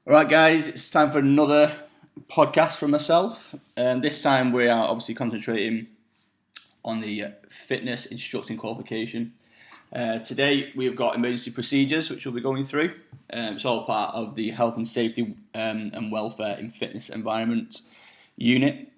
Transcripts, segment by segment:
All right, guys, it's time for another podcast from myself. This time we are obviously concentrating on the fitness instructing qualification. Today we've got emergency procedures, which we'll be going through. It's all part of the health and safety and welfare in fitness environment unit.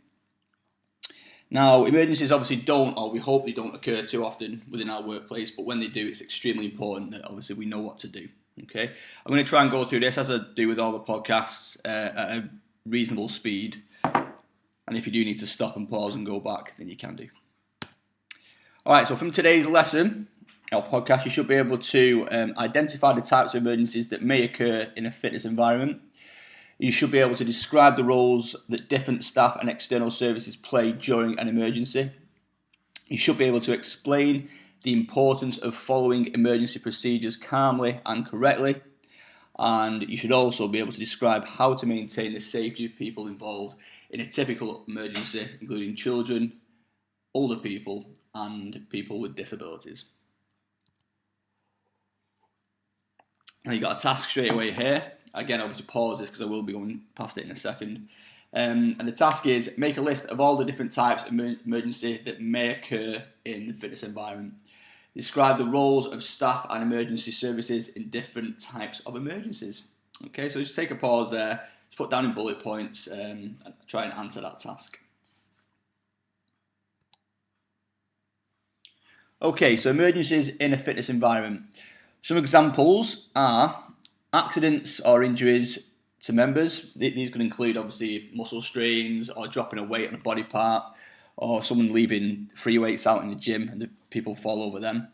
Now, emergencies obviously don't, or we hope they don't occur too often within our workplace, but when they do, it's extremely important that obviously we know what to do. Okay, I'm going to try and go through this as I do with all the podcasts at a reasonable speed. And if you do need to stop and pause and go back, then you can do. All right, so from today's lesson, our podcast, you should be able to identify the types of emergencies that may occur in a fitness environment. You should be able to describe the roles that different staff and external services play during an emergency. You should be able to explain the importance of following emergency procedures calmly and correctly. And you should also be able to describe how to maintain the safety of people involved in a typical emergency, including children, older people, and people with disabilities. Now you've got a task straight away here. Again, obviously pause this because I will be going past it in a second. And the task is make a list of all the different types of emergency that may occur in the fitness environment. Describe the roles of staff and emergency services in different types of emergencies. Okay, so just take a pause there, just put down in bullet points and try and answer that task. Okay, so emergencies in a fitness environment. Some examples are accidents or injuries to members. These could include obviously muscle strains or dropping a weight on a body part, or someone leaving free weights out in the gym and the people fall over them.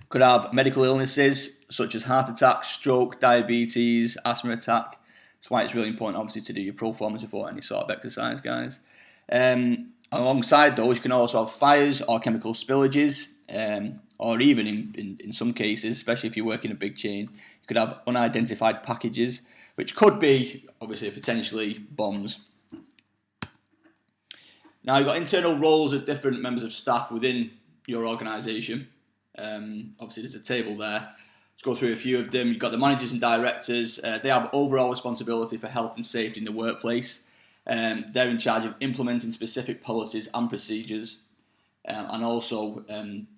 Could have medical illnesses such as heart attack, stroke, diabetes, asthma attack. That's why it's really important obviously to do your pro formas before any sort of exercise, guys. Alongside those, you can also have fires or chemical spillages, or even in some cases, especially if you work in a big chain, you could have unidentified packages, which could be obviously potentially bombs. Now you've got internal roles of different members of staff within your organisation. Obviously there's a table there. Let's go through a few of them. You've got the managers and directors. They have overall responsibility for health and safety in the workplace. They're in charge of implementing specific policies and procedures. And also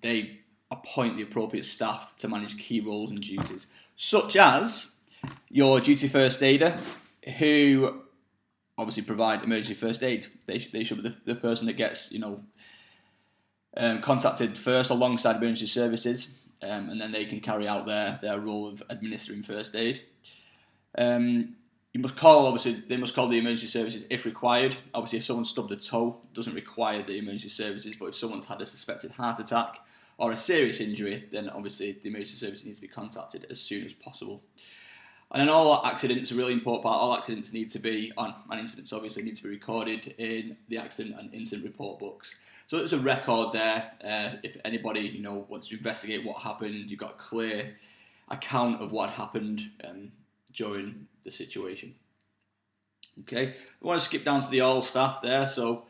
they appoint the appropriate staff to manage key roles and duties, such as your duty first aider, who obviously provide emergency first aid. They should be the person that gets contacted first alongside emergency services, and then they can carry out their role of administering first aid. They must call the emergency services if required. Obviously, if someone stubbed a toe, it doesn't require the emergency services, but if someone's had a suspected heart attack or a serious injury, then obviously the emergency service needs to be contacted as soon as possible. And then all accidents, a really important part, all accidents need to be, and incidents obviously need to be recorded in the accident and incident report books. So there's a record there. If anybody wants to investigate what happened, you've got a clear account of what happened during the situation. Okay, we want to skip down to the all staff there. So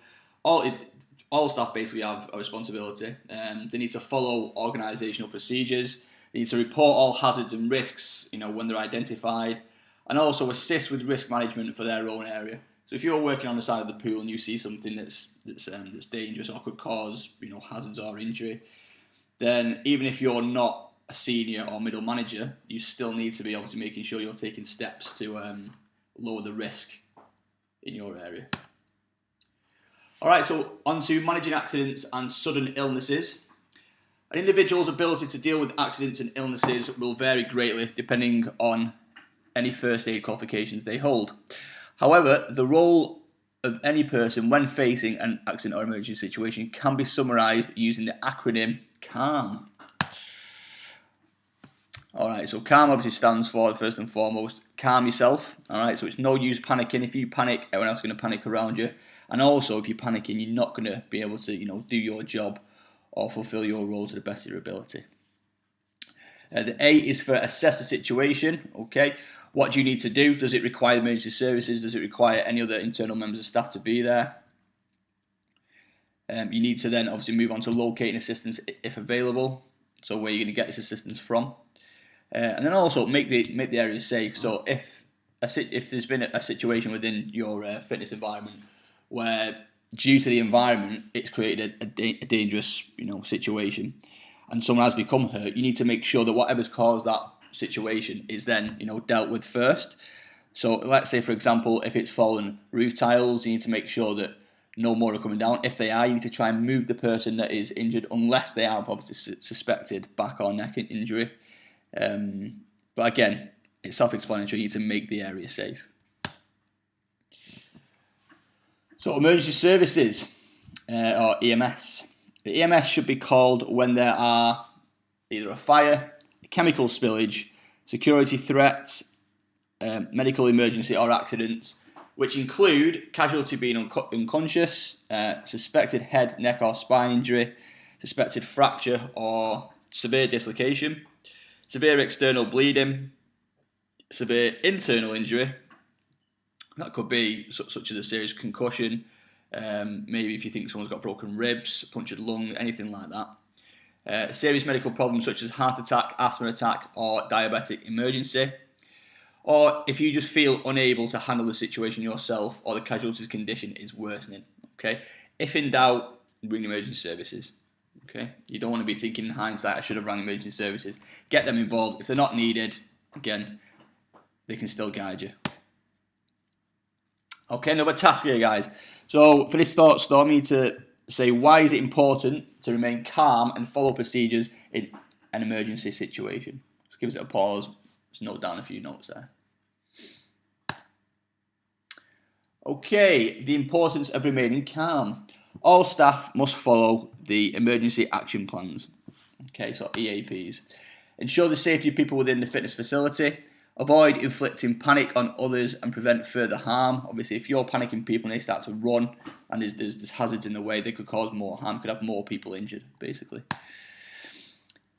all staff basically have a responsibility. They need to follow organisational procedures. They need to report all hazards and risks, when they're identified, and also assist with risk management for their own area. So if you're working on the side of the pool and you see something that's dangerous or could cause, hazards or injury, then even if you're not a senior or middle manager, you still need to be obviously making sure you're taking steps to lower the risk in your area. All right, so on to managing accidents and sudden illnesses. An individual's ability to deal with accidents and illnesses will vary greatly depending on any first aid qualifications they hold. However, the role of any person when facing an accident or emergency situation can be summarised using the acronym CALM. Alright, so CALM obviously stands for, first and foremost, calm yourself. Alright, so it's no use panicking. If you panic, everyone else is going to panic around you. And also, if you're panicking, you're not going to be able to, do your job or fulfill your role to the best of your ability. The A is for assess the situation. Okay, what do you need to do? Does it require emergency services? Does it require any other internal members of staff to be there? You need to then obviously move on to locating assistance if available. So where you're going to get this assistance from. And then also make the area safe. So if there's been a situation within your fitness environment where, due to the environment, it's created a dangerous situation, and someone has become hurt, you need to make sure that whatever's caused that situation is then dealt with first. So let's say, for example, if it's fallen roof tiles, you need to make sure that no more are coming down. If they are, you need to try and move the person that is injured, unless they have obviously suspected back or neck injury. But again, it's self-explanatory. You need to make the area safe. So emergency services, or EMS. The EMS should be called when there are either a fire, a chemical spillage, security threats, medical emergency or accidents, which include casualty being unconscious, suspected head, neck or spine injury, suspected fracture or severe dislocation, severe external bleeding, severe internal injury. That could be such as a serious concussion, maybe if you think someone's got broken ribs, punctured lung, anything like that. Serious medical problems such as heart attack, asthma attack or diabetic emergency. Or if you just feel unable to handle the situation yourself or the casualty's condition is worsening. Okay. If in doubt, ring emergency services. Okay. You don't want to be thinking in hindsight, I should have rang emergency services. Get them involved. If they're not needed, again, they can still guide you. Okay, another task here, guys. So for this thought storm, you need to say, why is it important to remain calm and follow procedures in an emergency situation? Just give it a pause. Just note down a few notes there. Okay, the importance of remaining calm. All staff must follow the emergency action plans. Okay, so EAPs. Ensure the safety of people within the fitness facility. Avoid inflicting panic on others and prevent further harm. Obviously, if you're panicking people and they start to run and there's hazards in the way, they could cause more harm, could have more people injured, basically.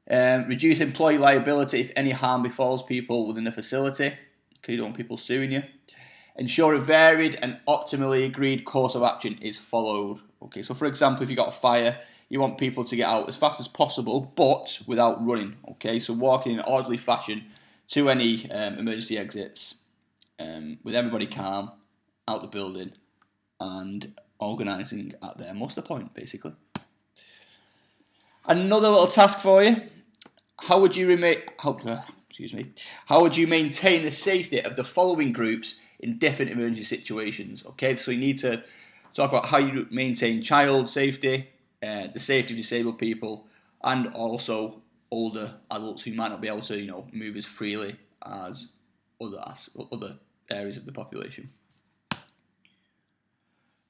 Reduce employee liability if any harm befalls people within the facility. Okay, you don't want people suing you. Ensure a varied and optimally agreed course of action is followed. Okay, so for example, if you've got a fire, you want people to get out as fast as possible, but without running. Okay, so walking in an orderly fashion to any emergency exits, with everybody calm, out the building, and organising at their muster point, basically. Another little task for you. How would you maintain the safety of the following groups in different emergency situations? Okay, so you need to talk about how you maintain child safety, the safety of disabled people, and also older adults who might not be able to, move as freely as other areas of the population.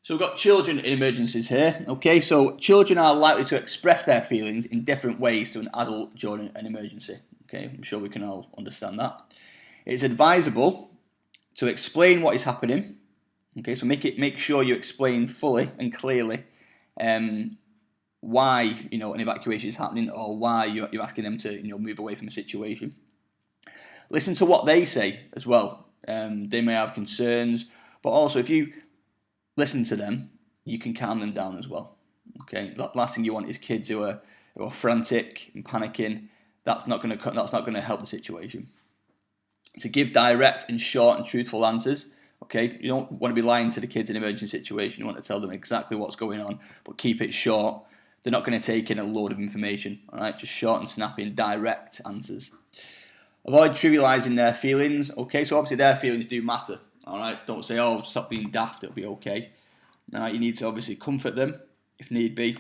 So we've got children in emergencies here. Okay, so children are likely to express their feelings in different ways to an adult during an emergency. Okay, I'm sure we can all understand that. It's advisable to explain what is happening. Okay, so make sure you explain fully and clearly why an evacuation is happening or why you're asking them to move away from a situation. Listen to what they say as well. They may have concerns, but also if you listen to them, you can calm them down as well. Okay, the last thing you want is kids who are frantic and panicking. That's not going to help the situation. To give direct and short and truthful answers. Okay, you don't want to be lying to the kids in an emergency situation. You want to tell them exactly what's going on, but keep it short. They're not going to take in a load of information. All right, just short and snappy and direct answers. Avoid trivializing their feelings. Okay, so obviously their feelings do matter. All right, don't say, "Oh, stop being daft. It'll be okay." Now you need to obviously comfort them if need be,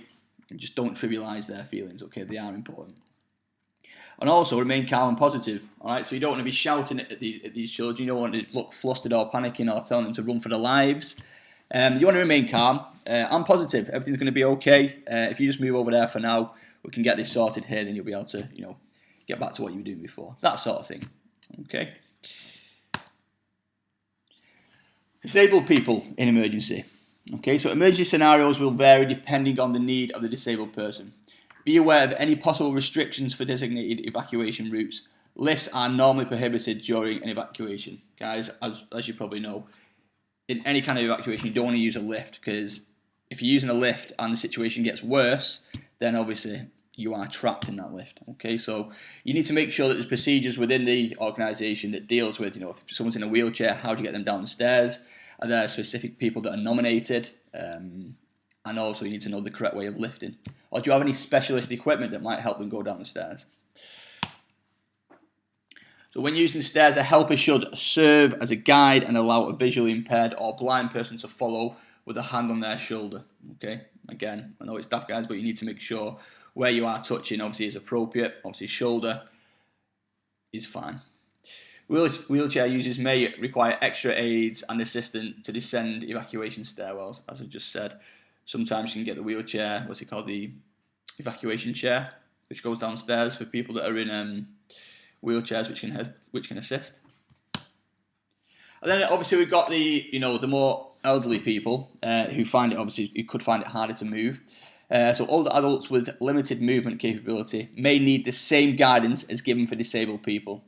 and just don't trivialize their feelings. Okay, they are important. And also remain calm and positive. All right, so you don't want to be shouting at these children. You don't want to look flustered or panicking or telling them to run for their lives. You want to remain calm and positive. Everything's going to be okay. If you just move over there for now, we can get this sorted here. Then you'll be able to, get back to what you were doing before. That sort of thing. Okay. Disabled people in emergency. Okay, so emergency scenarios will vary depending on the need of the disabled person. Be aware of any possible restrictions for designated evacuation routes. Lifts are normally prohibited during an evacuation. Guys, as you probably know, in any kind of evacuation, you don't want to use a lift, because if you're using a lift and the situation gets worse, then obviously you are trapped in that lift. Okay, so you need to make sure that there's procedures within the organisation that deals with, if someone's in a wheelchair, how do you get them down the stairs? Are there specific people that are nominated? And also you need to know the correct way of lifting. Or do you have any specialist equipment that might help them go down the stairs? So when using stairs, a helper should serve as a guide and allow a visually impaired or blind person to follow with a hand on their shoulder. Okay, again, I know it's daft, guys, but you need to make sure where you are touching obviously is appropriate. Obviously shoulder is fine. Wheelchair users may require extra aids and assistance to descend evacuation stairwells, as I just said. Sometimes you can get the wheelchair, the evacuation chair, which goes downstairs for people that are in wheelchairs, which can assist. And then obviously we've got the more elderly people who could find it harder to move. So older adults with limited movement capability may need the same guidance as given for disabled people.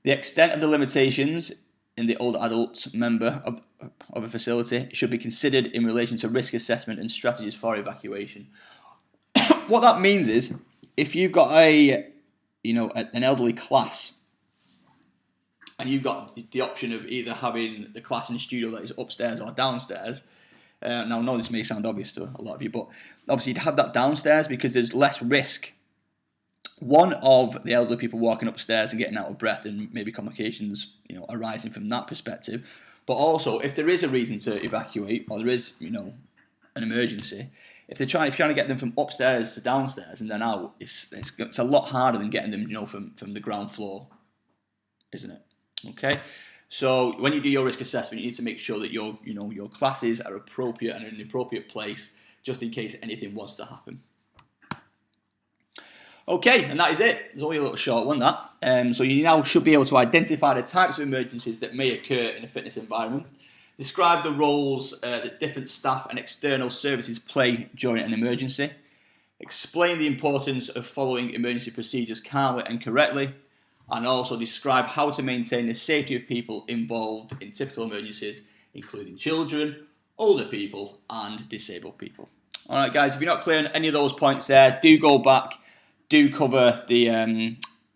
The extent of the limitations in the older adult member of a facility should be considered in relation to risk assessment and strategies for evacuation. What that means is, if you've got an elderly class, and you've got the option of either having the class in the studio that is upstairs or downstairs. Now, I know this may sound obvious to a lot of you, but obviously you'd have that downstairs because there's less risk. One, of the elderly people walking upstairs and getting out of breath and maybe complications, arising from that perspective. But also, if there is a reason to evacuate, or there is, an emergency, if you're trying to get them from upstairs to downstairs and then out, it's a lot harder than getting them, from the ground floor, isn't it? Okay. So when you do your risk assessment, you need to make sure that your classes are appropriate and in the appropriate place, just in case anything was to happen. Okay, and that is it. It's only a little short one, that. So you now should be able to identify the types of emergencies that may occur in a fitness environment, describe the roles that different staff and external services play during an emergency, explain the importance of following emergency procedures calmly and correctly, and also describe how to maintain the safety of people involved in typical emergencies, including children, older people, and disabled people. All right, guys, if you're not clear on any of those points there, do go back, do cover the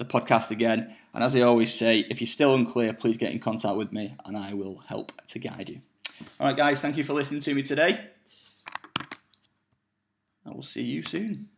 podcast again. And as I always say, if you're still unclear, please get in contact with me and I will help to guide you. All right, guys, thank you for listening to me today. I will see you soon.